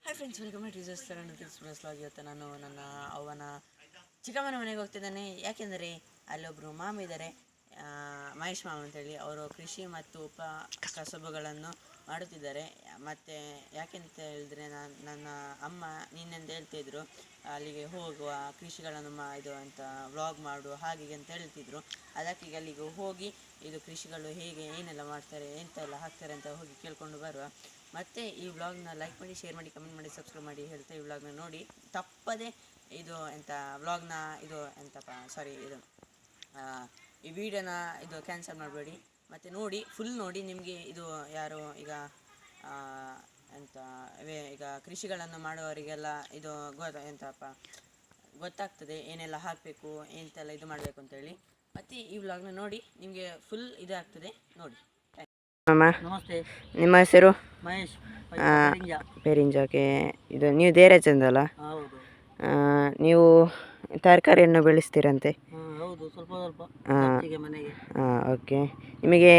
Hi friends, welcome to research express log. ಇವತ್ತು ನಾನು ನನ್ನ ಅವನ ಚಿಕ್ಕಮ್ಮನ ಮನೆಗೆ ಹೋಗ್ತಿದ್ದಾನೆ. ಯಾಕೆಂದರೆ ಅಲ್ಲೊಬ್ಬರು ಮಾಮ ಇದ್ದಾರೆ, ಮಹೇಶ್ ಮಾಮ ಅಂತೇಳಿ. ಅವರು ಕೃಷಿ ಮತ್ತು ಕಸಬುಗಳನ್ನು ಮಾಡುತ್ತಿದ್ದಾರೆ. ಮತ್ತು ಯಾಕೆಂತ ಹೇಳಿದ್ರೆ, ನನ್ನ ಅಮ್ಮ ನಿನ್ನೆಂದು ಹೇಳ್ತಿದ್ರು, ಅಲ್ಲಿಗೆ ಹೋಗುವ, ಕೃಷಿಗಳನ್ನು ಇದು ಅಂತ ವ್ಲಾಗ್ ಮಾಡು ಹಾಗೆ ಅಂತ ಹೇಳ್ತಿದ್ರು. ಅದಕ್ಕೆ ಅಲ್ಲಿಗೆ ಹೋಗಿ ಇದು ಕೃಷಿಗಳು ಹೇಗೆ ಏನೆಲ್ಲ ಮಾಡ್ತಾರೆ ಎಂತೆಲ್ಲ ಹಾಕ್ತಾರೆ ಅಂತ ಹೋಗಿ ಕೇಳ್ಕೊಂಡು ಬರುವ. ಮತ್ತು ಈ ವ್ಲಾಗ್ನ ಲೈಕ್ ಮಾಡಿ, ಶೇರ್ ಮಾಡಿ, ಕಮೆಂಟ್ ಮಾಡಿ, ಸಬ್ಸ್ಕ್ರೈಬ್ ಮಾಡಿ ಹೇಳ್ತಾ ಈ ವ್ಲಾಗ್ನ ನೋಡಿ. ತಪ್ಪದೆ ಇದು ಎಂತ ವ್ಲಾಗ್ನ ಇದು ಎಂತಪ್ಪ ಸಾರಿ ಇದು ಈ ವಿಡಿಯೋನ ಇದು ಕ್ಯಾನ್ಸಲ್ ಮಾಡಬೇಡಿ. ಮತ್ತು ನೋಡಿ, ಫುಲ್ ನೋಡಿ. ನಿಮಗೆ ಇದು ಯಾರು ಈಗ ಎಂತ ಈಗ ಕೃಷಿಗಳನ್ನು ಮಾಡುವವರಿಗೆಲ್ಲ ಇದು ಎಂತಪ್ಪ ಗೊತ್ತಾಗ್ತದೆ ಏನೆಲ್ಲ ಹಾಕಬೇಕು ಎಂತೆಲ್ಲ ಇದು ಮಾಡಬೇಕು ಅಂತೇಳಿ. ಮತ್ತು ಈ ವ್ಲಾಗ್ನ ನೋಡಿ, ನಿಮಗೆ ಫುಲ್ ಇದಾಗ್ತದೆ ನೋಡಿ. ನಮಸ್ತೆ, ನಿಮ್ಮ ಹೆಸರು? ಮಹೇಶ್ ಪೇರಿಂಜಾಕೆ. ಇದು ನೀವು ದೇರಾಜಂದಲ್ಲ? ಹೌದು. ನೀವು ತರಕಾರಿಯನ್ನು ಬೆಳೆಸ್ತೀರಂತೆ? ಹೌದು, ಸ್ವಲ್ಪ ಸ್ವಲ್ಪ ಮನೆಗೆ. ಓಕೆ. ನಿಮಗೆ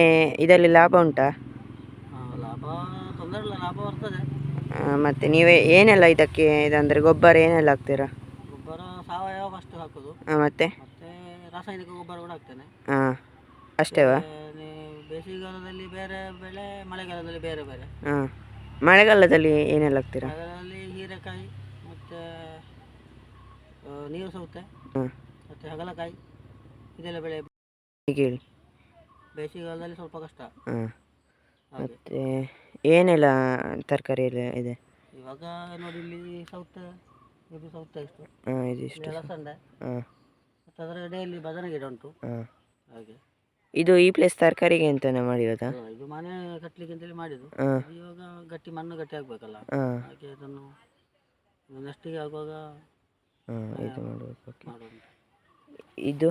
ಇದರಲ್ಲಿ ಲಾಭ ಉಂಟಾ? ಲಾಭ ತೊಂದರೆ ಇಲ್ಲ, ಲಾಭ ಬರ್ತದೆ. ಮತ್ತು ನೀವೇ ಏನೆಲ್ಲ ಇದಕ್ಕೆ ಇದಂದರೆ ಗೊಬ್ಬರ ಏನೆಲ್ಲ ಹಾಕ್ತೀರಾ? ಗೊಬ್ಬರ ಸಾವಯವ ಫಸ್ಟ್ ಹಾಕೋದು. ಮತ್ತೆ ರಾಸಾಯನಿಕ ಗೊಬ್ಬರ ಕೂಡ ಹಾಕ್ತೇನೆ. ಅಷ್ಟೇವಾ? ಬೇಸಿಗೆಗಾಲದಲ್ಲಿ ಬೇರೆ ಬೆಳೆ, ಮಳೆಗಾಲದಲ್ಲಿ ಬೇರೆ ಬೇರೆ. ಮಳೆಗಾಲದಲ್ಲಿ ಏನೆಲ್ಲ ಹಾಕ್ತೀರಾ? ಮಳೆಗಾಲದಲ್ಲಿ ಹೀರೆಕಾಯಿ, ಮತ್ತು ನೀರು ಸೌತೆ, ಮತ್ತು ಹಾಗಲಕಾಯಿ, ಇದೆಲ್ಲ ಬೆಳೆ. ಹೇಳಿ. ಬೇಸಿಗೆಗಾಲದಲ್ಲಿ ಸ್ವಲ್ಪ ಕಷ್ಟ. ಮತ್ತು ಏನೆಲ್ಲ ತರಕಾರಿ ಎಲ್ಲ ಇದೆ ಇವಾಗ ನೋಡಿ, ಇಲ್ಲಿ ಸೌತೆ, ಇದು ಸೌತೆ ಇಷ್ಟು, ಇದಿಷ್ಟು ಅಲಸಂಡೆ, ಮತ್ತು ಅದರ ಎಡೆಯಲ್ಲಿ ಬದನೆ ಗಿಡ ಉಂಟು. ಹಾಗೆ ಇದು ಈ ಪ್ಲೇಸ್ ತರಕಾರಿಗೆ ಅಂತಾನೆ ಮಾಡಿರೋದಾ? ಇದು ಮನೆ ಕಟ್ಟಲಿಕ್ಕೆ ಅಂತೇಳಿ ಮಾಡಿದ್ದು. ಇವಾಗ ಗಟ್ಟಿ ಮಣ್ಣು ಗಟ್ಟಿ ಆಗ್ಬೇಕಲ್ಲ, ಹಾಗೆ ಅದನ್ನು ನೆಕ್ಸ್ಟಿಗೆ ಆಗುವಾಗ ಇದು ಮಾಡಬೇಕು. ಮಾಡುವಂತ. ಇದು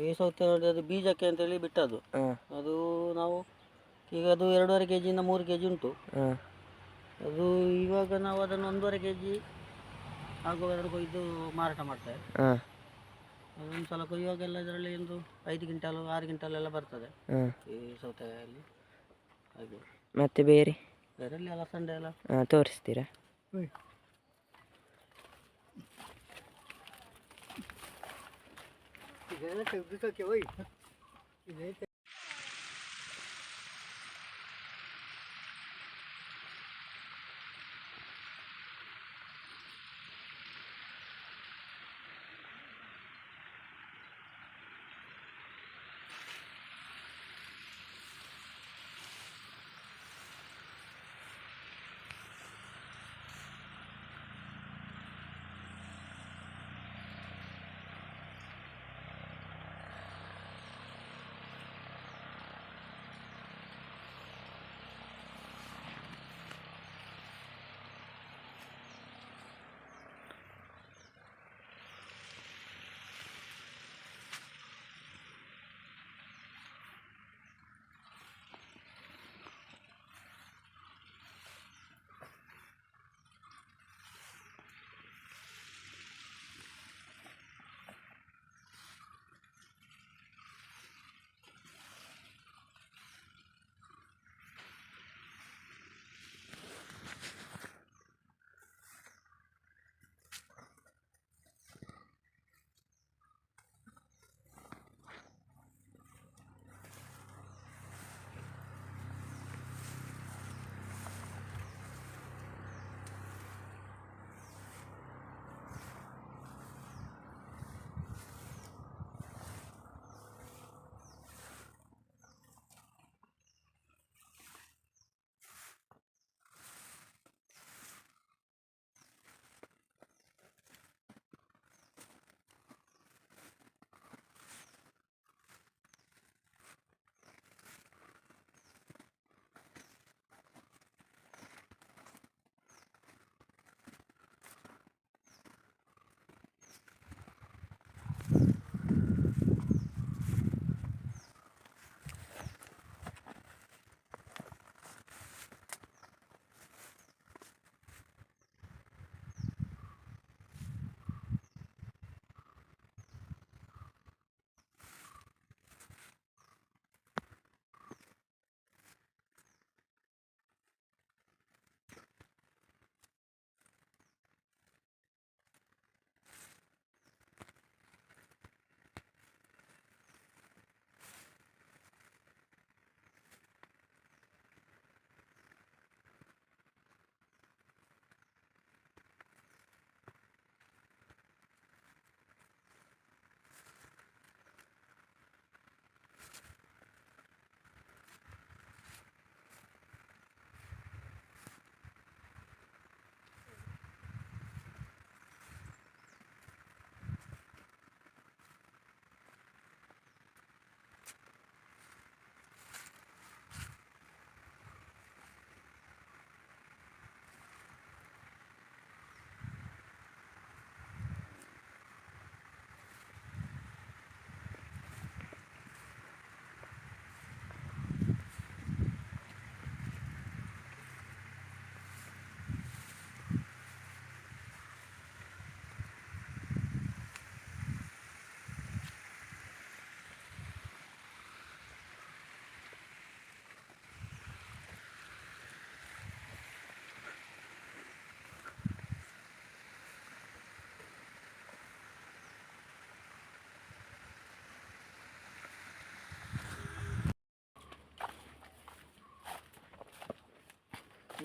ಈ ಸೌತೆ ನೋಡಿ, ಅದು ಬೀಜಕ್ಕೆ ಅಂತೇಳಿ ಬಿಟ್ಟದ್ದು. ಅದು ನಾವು ಈಗ ಅದು 2.5 kg ಇಂದ 3 kg ಉಂಟು. ಅದು ಇವಾಗ ನಾವು ಅದನ್ನು 1.5 kg ಆಗುವಾಗ ಕೊಯ್ದು ಮಾರಾಟ ಮಾಡ್ತೇವೆ. ಒಂದು ಸಲ ಕೊಯ್ಯುವಾಗೆಲ್ಲ ಇದರಲ್ಲಿ ಒಂದು 5 ಕ್ವಿಂಟಾಲು 6 ಕ್ವಿಂಟಾಲ್ ಎಲ್ಲ ಬರ್ತದೆ ಈ ಸೌತೆಕಾಯಲ್ಲಿ. ಹಾಗೆ ಮತ್ತೆ ಬೇರೆಲ್ಲಿ ಅಲಸಂಡೆ ಎಲ್ಲ ತೋರಿಸ್ತೀರಾ?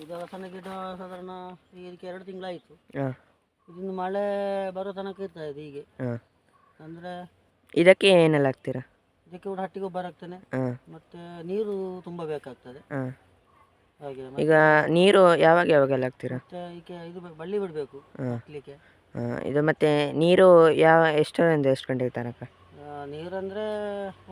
ಈಗ ಸಣ್ಣ ಗಿಡ ಸಾಧಾರಣ ಇದಕ್ಕೆ 2 ತಿಂಗಳಾಯಿತು. ಹಾಂ ಇದನ್ನು ಮಳೆ ಬರೋ ತನಕ ಇರ್ತದೆ ಇದು ಹೀಗೆ. ಹಾಂ ಅಂದರೆ ಇದಕ್ಕೆ ಏನೆಲ್ಲ ಹಾಕ್ತೀರಾ? ಇದಕ್ಕೆ ಕೂಡ ಹಟ್ಟಿ ಗೊಬ್ಬರ ಹಾಕ್ತೇನೆ, ಹಾಂ ಮತ್ತು ನೀರು ತುಂಬ ಬೇಕಾಗ್ತದೆ ಹಾಂ ಹಾಗೆ. ಈಗ ನೀರು ಯಾವಾಗೆಲ್ಲ ಹಾಕ್ತೀರಾ? ಮತ್ತು ಈಗ ಇದು ಬಳ್ಳಿ ಬಿಡಬೇಕು ಹಾಕ್ಲಿಕ್ಕೆ. ಹಾಂ ಇದು ಮತ್ತು ನೀರು ಎಷ್ಟರಿಂದ ಎಷ್ಟು ಗಂಟೆಗೆ ತನಕ? ನೀರಂದರೆ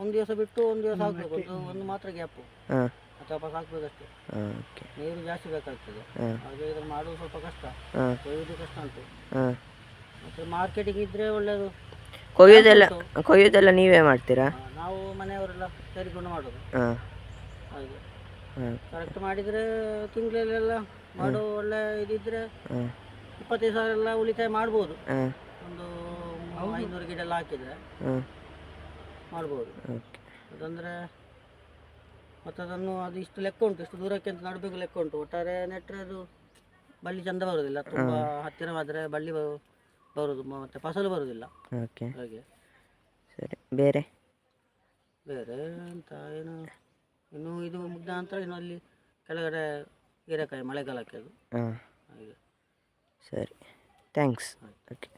ಒಂದು ದಿವಸ ಬಿಟ್ಟು ಒಂದು ದಿವಸ ಹಾಕಬೇಕು, ಒಂದು ಮಾತ್ರ ಗ್ಯಾಪು ಹಾಂ ಅಥವಾ ಹಾಕಬೇಕಷ್ಟೇ. ಹಾಂ ಓಕೆ. ನೀರು ಜಾಸ್ತಿ ಬೇಕಾಗ್ತದೆ, ಹಾಂ ಹಾಗೆ ಇದನ್ನು ಮಾಡೋದು ಸ್ವಲ್ಪ ಕಷ್ಟ, ಹಾಂ ಕೊಯ್ಯೋದು ಕಷ್ಟ ಉಂಟು. ಹಾಂ ಮತ್ತು ಮಾರ್ಕೆಟಿಗೆ ಇದ್ದರೆ ಒಳ್ಳೆಯದು. ಕೊಯ್ಯೋದೆಲ್ಲ ನೀವೇ ಮಾಡ್ತೀರಾ? ನಾವು ಮನೆಯವರೆಲ್ಲ ಸೇರಿಕೊಂಡು ಮಾಡೋದು ಹಾಂ ಹಾಗೆ. ಹಾಂ ಕರೆಕ್ಟ್ ಮಾಡಿದರೆ ತಿಂಗಳಲ್ಲೆಲ್ಲ ಮಾಡೋ ಒಳ್ಳೆ ಇದಿದ್ದರೆ ಹಾಂ 25,000 ಎಲ್ಲ ಉಳಿತಾಯ ಮಾಡ್ಬೋದು. ಹಾಂ ಒಂದು 500 ಗಿಡ ಎಲ್ಲ ಹಾಕಿದರೆ ಹಾಂ ಮಾಡ್ಬೋದು. ಓಕೆ. ಅದಂದರೆ ಮತ್ತು ಅದನ್ನು ಅದು ಇಷ್ಟು ಲೆಕ್ಕ ಉಂಟು, ಇಷ್ಟು ದೂರಕ್ಕೆ ಅಂತ ನಡಬೇಕು ಲೆಕ್ಕ ಉಂಟು. ಒಟ್ಟಾರೆ ನೆಟ್ಟರೆ ಅದು ಬಳ್ಳಿ ಚಂದ ಬರೋದಿಲ್ಲ, ತುಂಬ ಹತ್ತಿರವಾದರೆ ಬಳ್ಳಿ ಬರೋದು ಮತ್ತು ಫಸಲು ಬರೋದಿಲ್ಲ ಓಕೆ ಹಾಗೆ. ಸರಿ. ಬೇರೆ ಅಂತ ಏನು ಇನ್ನು ಇದು ಮುಗ್ದ ನಂತರ ಇನ್ನು ಅಲ್ಲಿ ಕೆಳಗಡೆ ಹೀರೆಕಾಯಿ ಮಳೆಗಾಲಕ್ಕೆ ಅದು ಹಾಂ ಹಾಗೆ. ಸರಿ ಥ್ಯಾಂಕ್ಸ್. ಓಕೆ.